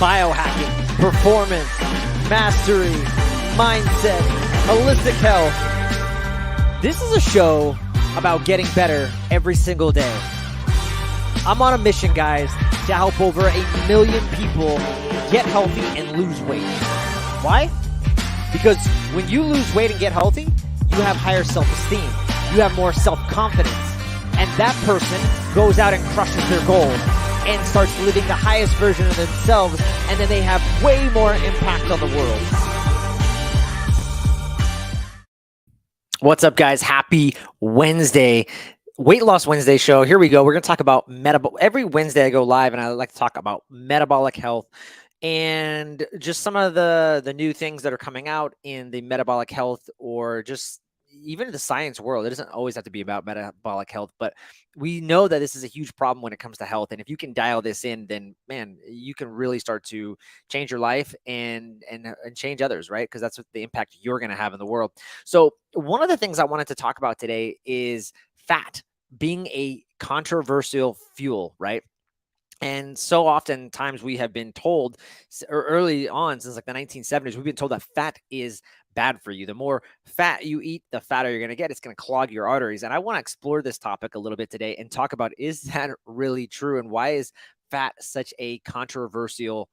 biohacking, performance, mastery, mindset, holistic health. This is a show about getting better every single day. I'm on a mission, guys, to help over 1 million people get healthy and lose weight. Why? Because when you lose weight and get healthy, you have higher self-esteem. You have more self-confidence. And that person goes out and crushes their goals and starts living the highest version of themselves, and then they have way more impact on the world. What's up, guys? Happy Wednesday. Weight Loss Wednesday show. Here we go. We're going to talk about every Wednesday I go live and I like to talk about metabolic health and just some of the new things that are coming out in the metabolic health, or just even in the science world. It doesn't always have to be about metabolic health, but we know that this is a huge problem when it comes to health. And if you can dial this in, then man, you can really start to change your life and change others, right? Because that's what the impact you're going to have in the world. So one of the things I wanted to talk about today is fat being a controversial fuel, right? And so oftentimes we have been told, or early on, since like the 1970s, we've been told that fat is bad for you. The more fat you eat, the fatter you're going to get. It's going to clog your arteries. And I want to explore this topic a little bit today and talk about, is that really true? And why is fat such a controversial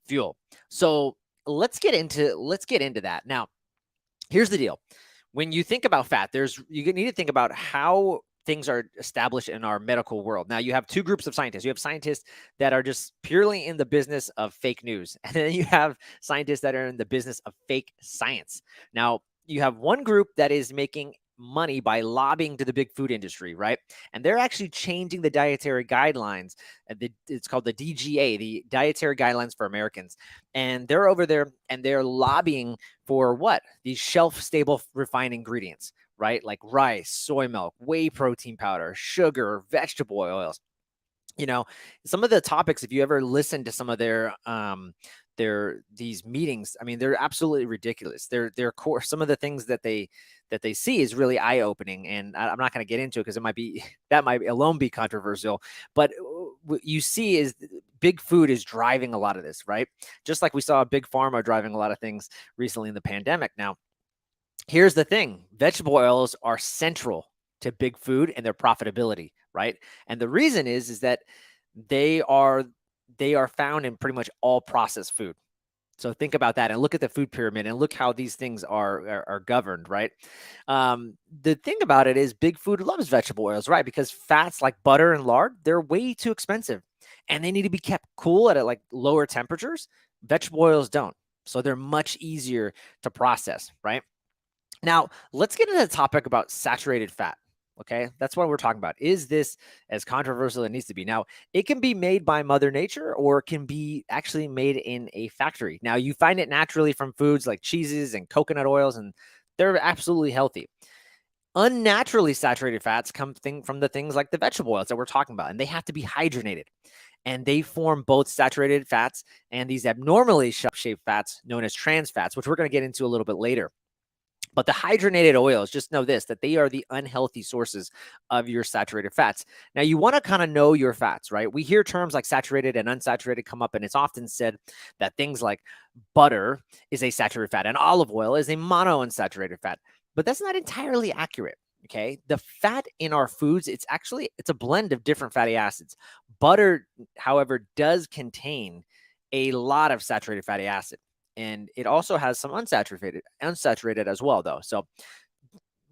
fuel? So let's get into that. Now, here's the deal. When you think about fat, you need to think about how things are established in our medical world. Now, you have two groups of scientists. You have scientists that are just purely in the business of fake news. And then you have scientists that are in the business of fake science. Now, you have one group that is making money by lobbying to the big food industry, right? And they're actually changing the dietary guidelines. It's called the DGA, the Dietary Guidelines for Americans. And they're over there and they're lobbying for what? These shelf-stable refined ingredients, right? Like rice, soy milk, whey protein powder, sugar, vegetable oils. You know, some of the topics, if you ever listen to some of these meetings, I mean, they're absolutely ridiculous. Their core, some of the things that they see is really eye-opening, and I'm not going to get into it because that might alone be controversial. But what you see is big food is driving a lot of this, right? Just like we saw big pharma driving a lot of things recently in the pandemic. Now, here's the thing. Vegetable oils are central to big food and their profitability, right? And the reason is that they are found in pretty much all processed food. So think about that and look at the food pyramid and look how these things are governed, right? The thing about it is big food loves vegetable oils, right? Because fats like butter and lard, they're way too expensive and they need to be kept cool at like lower temperatures. Vegetable oils don't. So they're much easier to process, right? Now, let's get into the topic about saturated fat. Okay, that's what we're talking about. Is this as controversial as it needs to be? Now, it can be made by Mother Nature or it can be actually made in a factory. Now, you find it naturally from foods like cheeses and coconut oils, and they're absolutely healthy. Unnaturally saturated fats come from the things like the vegetable oils that we're talking about, and they have to be hydrogenated. And they form both saturated fats and these abnormally shaped fats known as trans fats, which we're going to get into a little bit later. But the hydrogenated oils, just know this, that they are the unhealthy sources of your saturated fats. Now, you want to kind of know your fats, right? We hear terms like saturated and unsaturated come up, and it's often said that things like butter is a saturated fat and olive oil is a monounsaturated fat. But that's not entirely accurate, okay? The fat in our foods, it's a blend of different fatty acids. Butter, however, does contain a lot of saturated fatty acid. And it also has some unsaturated as well, though. So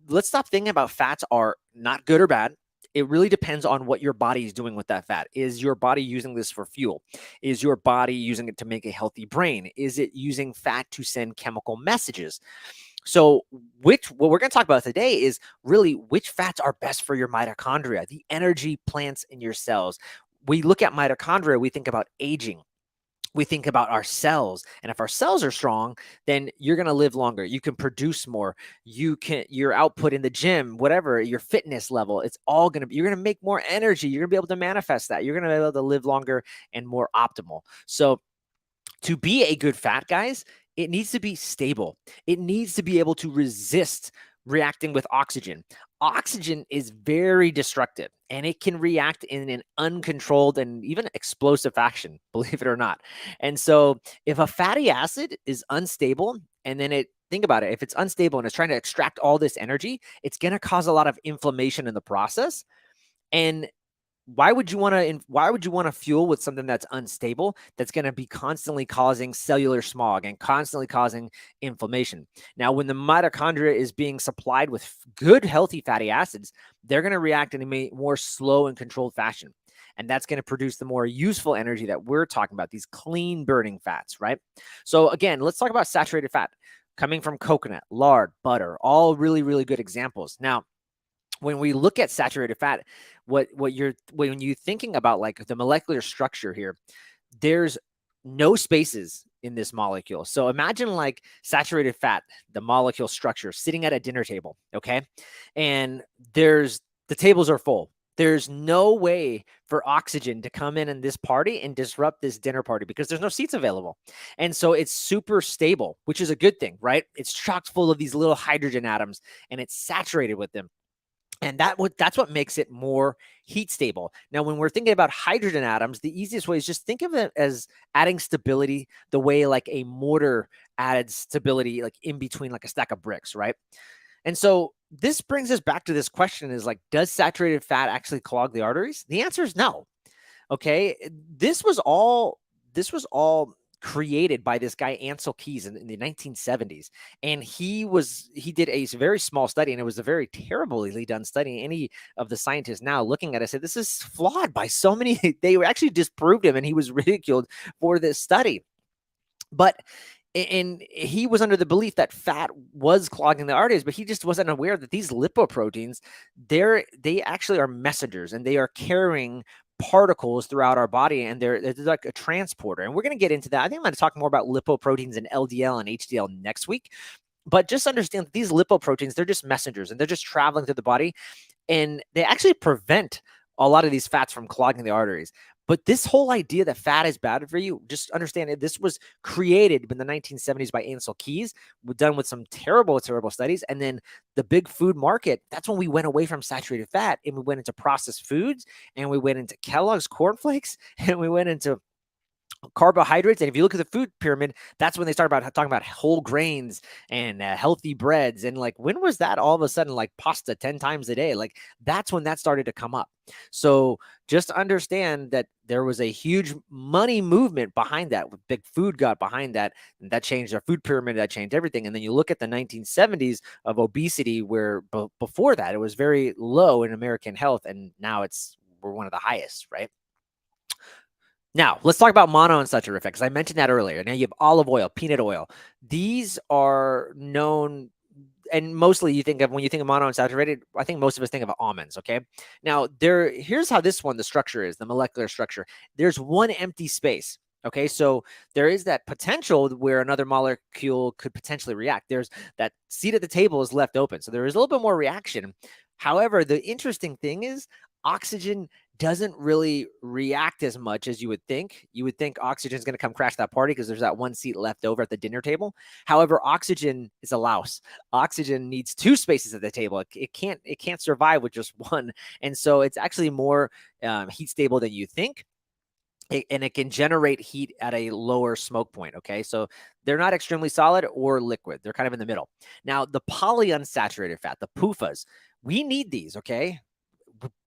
let's stop thinking about fats are not good or bad. It really depends on what your body is doing with that fat. Is your body using this for fuel? Is your body using it to make a healthy brain? Is it using fat to send chemical messages? So what we're going to talk about today is really which fats are best for your mitochondria, the energy plants in your cells. We look at mitochondria, we think about aging. We think about our cells, and if our cells are strong, then you're going to live longer. You can produce more. Your output in the gym, whatever, your fitness level, you're going to make more energy. You're going to be able to manifest that. You're going to be able to live longer and more optimal. So to be a good fat, guys, it needs to be stable. It needs to be able to resist reacting with oxygen. Oxygen is very destructive. and it can react in an uncontrolled and even explosive fashion, believe it or not. And so if a fatty acid is unstable, and then think about it, if it's unstable and it's trying to extract all this energy, it's going to cause a lot of inflammation in the process. And why would you want to fuel with something that's unstable, that's going to be constantly causing cellular smog and constantly causing inflammation? Now, when the mitochondria is being supplied with good healthy fatty acids, they're going to react in a more slow and controlled fashion, and that's going to produce the more useful energy that we're talking about, these clean burning fats, right? So again, let's talk about saturated fat coming from coconut, lard, butter, all really, really good examples. Now, when we look at saturated fat, when you're thinking about like the molecular structure here, there's no spaces in this molecule. So imagine like saturated fat, the molecule structure sitting at a dinner table, okay? And the tables are full. There's no way for oxygen to come in this party and disrupt this dinner party because there's no seats available. And so it's super stable, which is a good thing, right? It's chock full of these little hydrogen atoms and it's saturated with them. And that's what makes it more heat stable. Now, when we're thinking about hydrogen atoms, the easiest way is just think of it as adding stability the way like a mortar added stability like in between like a stack of bricks, right? And so this brings us back to this question is like, does saturated fat actually clog the arteries? The answer is no. Okay. This was all created by this guy Ansel Keys in the 1970s, and he did a very small study, and it was a very terribly done study. Any of the scientists now looking at it said this is flawed by so many. They actually disproved him, and he was ridiculed for this study. But and he was under the belief that fat was clogging the arteries, but he just wasn't aware that these lipoproteins, they actually are messengers, and they are carrying particles throughout our body, and they're like a transporter. And we're going to get into that. I think I'm going to talk more about lipoproteins and LDL and HDL next week. But just understand that these lipoproteins, they're just messengers, and they're just traveling through the body, and they actually prevent a lot of these fats from clogging the arteries. But this whole idea that fat is bad for you, just understand that this was created in the 1970s by Ansel Keys, done with some terrible, terrible studies. And then the big food market, that's when we went away from saturated fat and we went into processed foods, and we went into Kellogg's cornflakes, and we went into carbohydrates. And if you look at the food pyramid, that's when they start talking about whole grains and healthy breads. And like, when was that all of a sudden like pasta 10 times a day? Like, that's when that started to come up. So just understand that there was a huge money movement behind that. Big food got behind that, and that changed our food pyramid, that changed everything. And then you look at the 1970s of obesity, where before that it was very low in American health, and now we're one of the highest, right? Now, let's talk about monounsaturated fat, because I mentioned that earlier. Now, you have olive oil, peanut oil. These are known, and mostly when you think of monounsaturated, I think most of us think of almonds, okay? Now, here's how the structure is, the molecular structure. There's one empty space, okay? So there is that potential where another molecule could potentially react. There's that seat at the table is left open, so there is a little bit more reaction. However, the interesting thing is oxygen doesn't really react as much as you would think. You would think oxygen is going to come crash that party because there's that one seat left over at the dinner table. However, oxygen is a louse. Oxygen needs two spaces at the table. It can't survive with just one. And so it's actually more heat stable than you think. And it can generate heat at a lower smoke point. Okay. So they're not extremely solid or liquid. They're kind of in the middle. Now, the polyunsaturated fat, the PUFAs, we need these. Okay.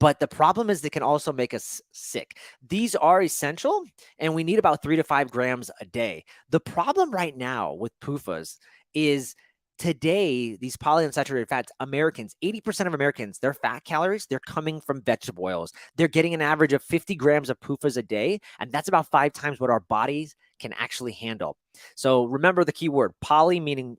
But the problem is they can also make us sick. These are essential, and we need about 3 to 5 grams a day. The problem right now with PUFAs is today, these polyunsaturated fats, 80% of Americans, their fat calories, they're coming from vegetable oils. They're getting an average of 50 grams of PUFAs a day, and that's about 5 times what our bodies can actually handle. So remember the key word, poly, meaning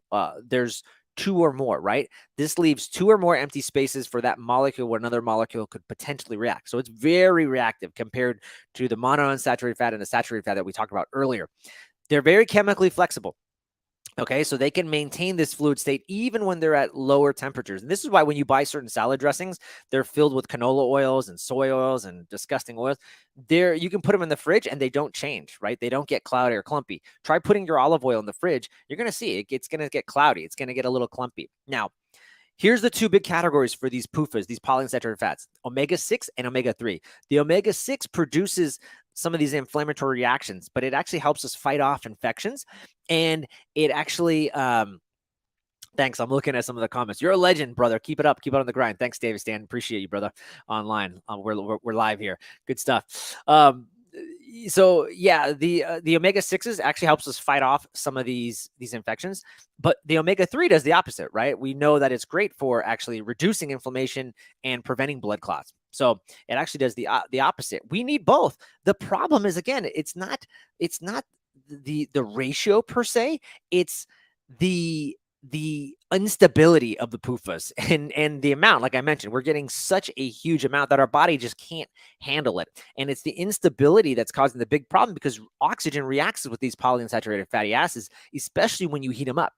there's 2 or more, right? This leaves 2 or more empty spaces for that molecule where another molecule could potentially react. So it's very reactive compared to the monounsaturated fat and the saturated fat that we talked about earlier. They're very chemically flexible. Okay, so they can maintain this fluid state even when they're at lower temperatures. And this is why when you buy certain salad dressings, they're filled with canola oils and soy oils and disgusting oils. You can put them in the fridge and they don't change, right? They don't get cloudy or clumpy. Try putting your olive oil in the fridge. You're going to see it's going to get cloudy. It's going to get a little clumpy. Now, Here's the two big categories for these PUFAs, these polyunsaturated fats, omega-6 and omega-3. The omega-6 produces some of these inflammatory reactions, but it actually helps us fight off infections. And it actually, thanks. I'm looking at some of the comments. You're a legend, brother. Keep it up. Keep it on the grind. Thanks, David Stan. Appreciate you, brother. Online. We're live here. Good stuff. So yeah, the omega-6s actually helps us fight off some of these infections, but the omega-3 does the opposite, right? We know that it's great for actually reducing inflammation and preventing blood clots. So it actually does the opposite. We need both. The problem is, again, it's not the ratio per se. It's the instability of the PUFAs and the amount. Like I mentioned, we're getting such a huge amount that our body just can't handle it. And it's the instability that's causing the big problem, because oxygen reacts with these polyunsaturated fatty acids, especially when you heat them up.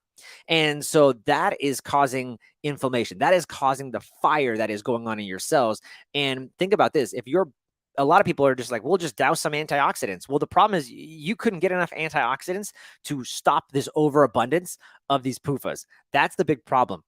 And so that is causing inflammation. That is causing the fire that is going on in your cells. And think about this. If you're a lot of people are just like, we'll just douse some antioxidants. Well, the problem is you couldn't get enough antioxidants to stop this overabundance of these PUFAs. That's the big problem.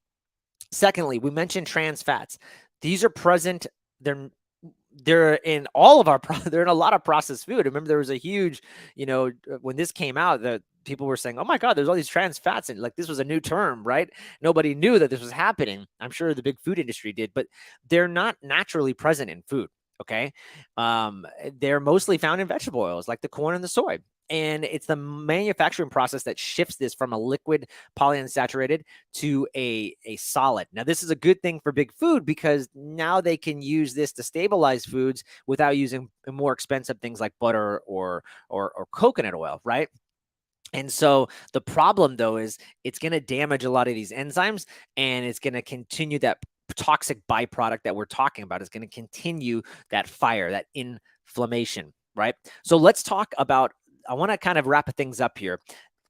Secondly, we mentioned trans fats. These are present. They're in all of our they're in a lot of processed food. Remember, there was a huge, when this came out, that people were saying, oh my God, there's all these trans fats. And like, this was a new term, right? Nobody knew that this was happening. I'm sure the big food industry did, but they're not naturally present in food. Okay. They're mostly found in vegetable oils like the corn and the soy. And it's the manufacturing process that shifts this from a liquid polyunsaturated to a solid. Now, this is a good thing for big food, because now they can use this to stabilize foods without using more expensive things like butter or coconut oil, right? And so the problem, though, is it's going to damage a lot of these enzymes, and it's going to continue that toxic byproduct that we're talking about. Is going to continue that fire, that inflammation, right? So let's talk about, I want to kind of wrap things up here,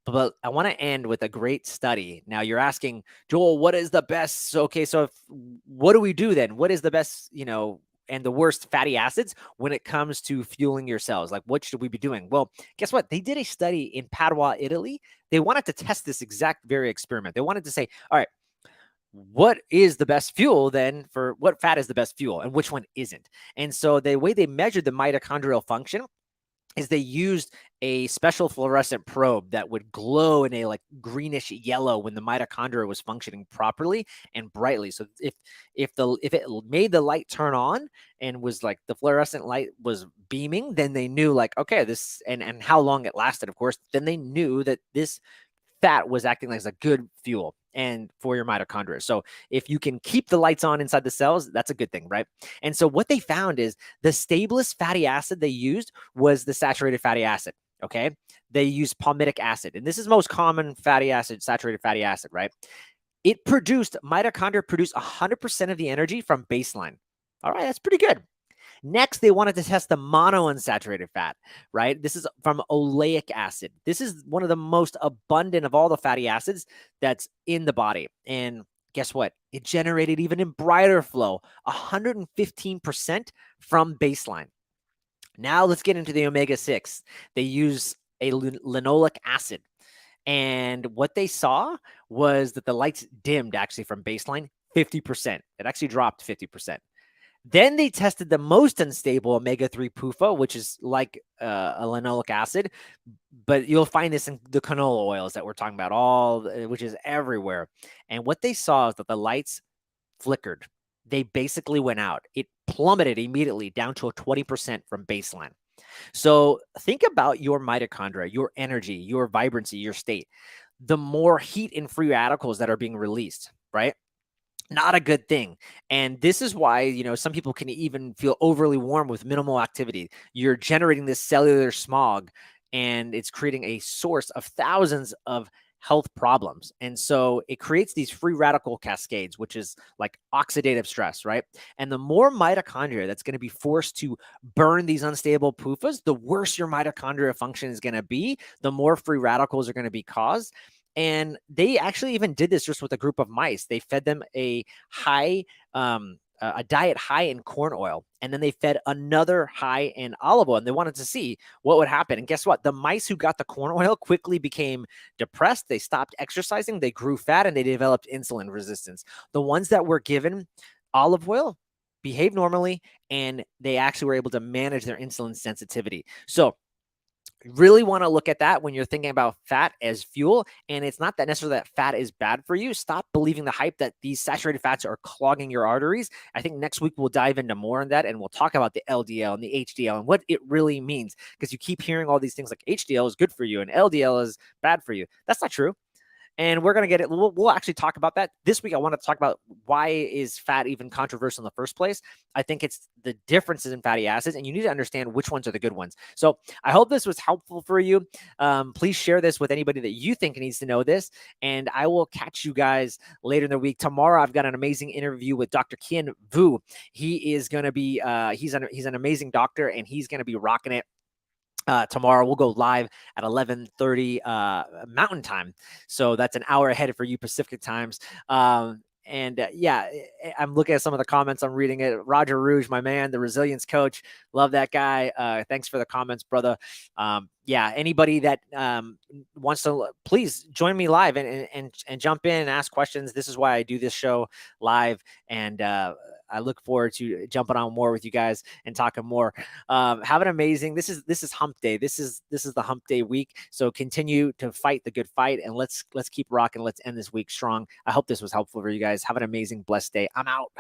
but I want to end with a great study. Now you're asking, Joel, what is the best? Okay, so what do we do then? What is the best, and the worst fatty acids when it comes to fueling your cells? Like, what should we be doing? Well, guess what? They did a study in Padua, Italy. They wanted to test this exact very experiment. They wanted to say, all right, what is the best fuel then, for what fat is the best fuel and which one isn't? And so the way they measured the mitochondrial function is they used a special fluorescent probe that would glow in a like greenish yellow when the mitochondria was functioning properly and brightly. So if it made the light turn on and was like the fluorescent light was beaming, then they knew like, okay, this, and how long it lasted, of course, then they knew that this fat was acting like a good fuel and for your mitochondria. So if you can keep the lights on inside the cells, that's a good thing, right? And so what they found is the stablest fatty acid they used was the saturated fatty acid. Okay. They used palmitic acid, and this is most common fatty acid, saturated fatty acid, right? Mitochondria produced 100% of the energy from baseline. All right. That's pretty good. Next, they wanted to test the monounsaturated fat, right? This is from oleic acid. This is one of the most abundant of all the fatty acids that's in the body. And guess what? It generated even in brighter flow, 115% from baseline. Now let's get into the omega-6. They use a linoleic acid. And what they saw was that the lights dimmed actually from baseline 50%. It actually dropped 50%. Then they tested the most unstable omega-3 PUFA, which is like a linoleic acid, but you'll find this in the canola oils that we're talking about, which is everywhere. And what they saw is that the lights flickered. They basically went out. It plummeted immediately down to a 20% from baseline. So think about your mitochondria, your energy, your vibrancy, your state. The more heat and free radicals that are being released, right? Not a good thing. And this is why, some people can even feel overly warm with minimal activity. You're generating this cellular smog, and it's creating a source of thousands of health problems. And so it creates these free radical cascades, which is like oxidative stress, right? And the more mitochondria that's going to be forced to burn these unstable PUFAs, the worse your mitochondria function is going to be, the more free radicals are going to be caused. And they actually even did this just with a group of mice. They fed them a high a diet high in corn oil, and then they fed another high in olive oil, and they wanted to see what would happen. And guess what? The mice who got the corn oil quickly became depressed. They stopped exercising, they grew fat, and they developed insulin resistance. The ones that were given olive oil behaved normally, and they actually were able to manage their insulin sensitivity. So really want to look at that when you're thinking about fat as fuel. And it's not that necessarily that fat is bad for you. Stop believing the hype that these saturated fats are clogging your arteries. I think next week we'll dive into more on that, and we'll talk about the LDL and the HDL and what it really means, because you keep hearing all these things like HDL is good for you and LDL is bad for you. That's not true. And we're going to get it. We'll actually talk about that this week. I want to talk about why is fat even controversial in the first place. I think it's the differences in fatty acids, and you need to understand which ones are the good ones. So I hope this was helpful for you. Please share this with anybody that you think needs to know this, and I will catch you guys later in the week. Tomorrow, I've got an amazing interview with Dr. Kian Vu. He is going to be, he's an amazing doctor, and he's going to be rocking it. Tomorrow we'll go live at 11:30 Mountain Time, so that's an hour ahead for you Pacific times. Yeah, I'm looking at some of the comments. I'm reading it. Roger Rouge, my man, the resilience coach. Love that guy. Thanks for the comments, brother. Yeah, anybody that wants to, please join me live and jump in and ask questions. This is why I do this show live, and I look forward to jumping on more with you guys and talking more. Have an amazing. This is Hump Day. This is the Hump Day week. So continue to fight the good fight, and let's keep rocking. Let's end this week strong. I hope this was helpful for you guys. Have an amazing, blessed day. I'm out.